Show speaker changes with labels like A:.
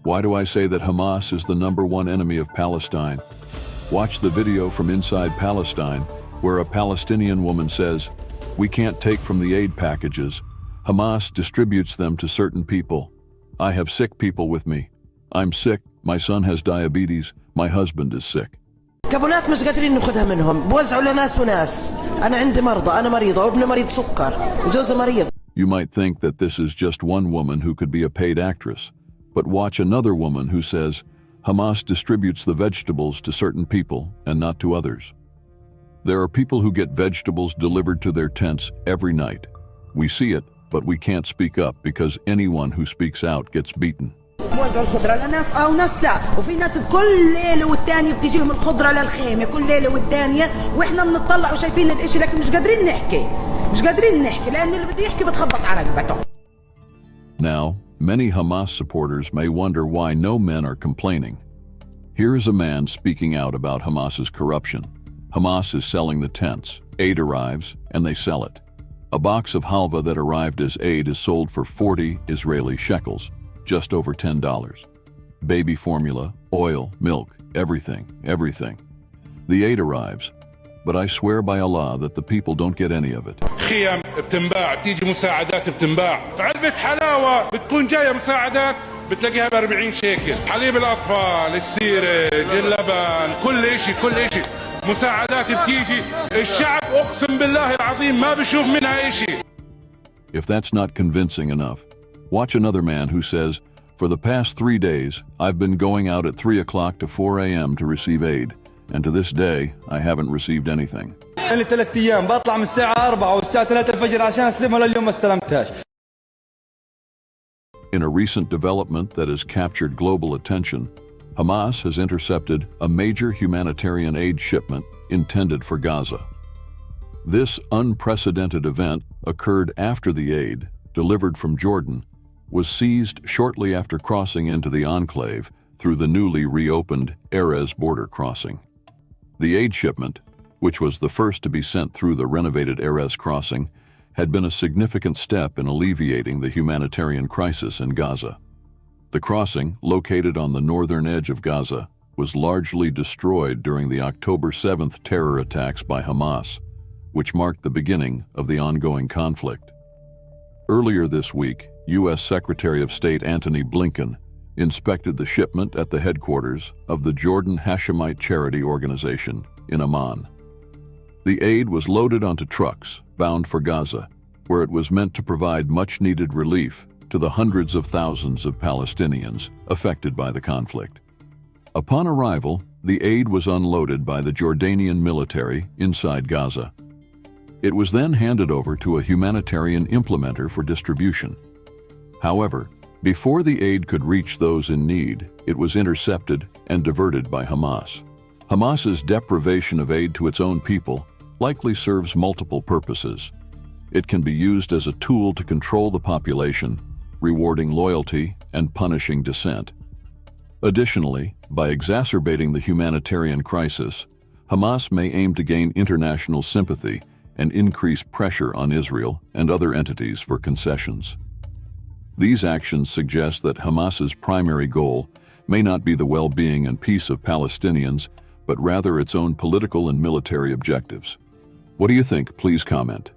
A: Why do I say that Hamas is the #1 enemy of Palestine? Watch the video from inside Palestine, where a Palestinian woman says, "We can't take from the aid packages. Hamas distributes them to certain people. I have sick people with me. I'm sick, my son has diabetes, my husband is sick."
B: كابولات مش قادرين ناخذها منهم، بوزعوا لناس وناس. أنا عندي مرضى، أنا مريضة وابني مريض سكر وجوزي مريض.
A: You might think that this is just one woman who could be a paid actress, but watch another woman who says, Hamas distributes the vegetables to certain people and not to others. There are people who get vegetables delivered to their tents every night. We see it, but we can't speak up because anyone who speaks out gets beaten.
C: بوزعوا الخضرة لناس وناس لا، وفي ناس كل ليلة والتانية بتجيهم الخضرة للخيمة كل ليلة والتانية، واحنا بنطلع وشايفين الاشي لكن مش قادرين نحكي لأن اللي بده يحكي بتخبط على رقبته.
A: Now, many Hamas supporters may wonder why no men are complaining. Here is a man speaking out about Hamas's corruption. Hamas is selling the tents. Aid arrives, and they sell it. A box of halva that arrived as aid is sold for 40 Israeli shekels, just over $10. Baby formula, oil, milk, everything. The aid arrives, but I swear by Allah that the people don't get any of it.
D: خيم بتنباع، بتيجي مساعدات بتنباع، علبة حلاوة بتكون جاية مساعدات بتلاقيها ب40 شيكل، حليب الأطفال، السيرج، اللبن، كل إشي مساعدات بتيجي، الشعب أقسم بالله العظيم ما بشوف منها إشي.
A: If that's not convincing enough, watch another man who says, "For the past 3 days, I've been going out at 3 o'clock to 4 a.m. to receive aid, and to this day, I haven't received anything."
E: لي 3 أيام بطلع من الساعة 4 والساعة 3 الفجر عشان أستلمها لليوم ما استلمتهاش.
A: In a recent development that has captured global attention, Hamas has intercepted a major humanitarian aid shipment intended for Gaza. This unprecedented event occurred after the aid, delivered from Jordan, was seized shortly after crossing into the enclave through the newly reopened Erez border crossing. The aid shipment, which was the first to be sent through the renovated Erez crossing, had been a significant step in alleviating the humanitarian crisis in Gaza. The crossing, located on the northern edge of Gaza, was largely destroyed during the October 7th terror attacks by Hamas, which marked the beginning of the ongoing conflict. Earlier this week, U.S. Secretary of State Antony Blinken inspected the shipment at the headquarters of the Jordan Hashemite Charity Organization in Amman. The aid was loaded onto trucks bound for Gaza, where it was meant to provide much-needed relief to the hundreds of thousands of Palestinians affected by the conflict. Upon arrival, the aid was unloaded by the Jordanian military inside Gaza. It was then handed over to a humanitarian implementer for distribution. However, before the aid could reach those in need, it was intercepted and diverted by Hamas. Hamas's deprivation of aid to its own people likely serves multiple purposes. It can be used as a tool to control the population, rewarding loyalty and punishing dissent. Additionally, by exacerbating the humanitarian crisis, Hamas may aim to gain international sympathy and increase pressure on Israel and other entities for concessions. These actions suggest that Hamas's primary goal may not be the well-being and peace of Palestinians, but rather its own political and military objectives. What do you think? Please comment.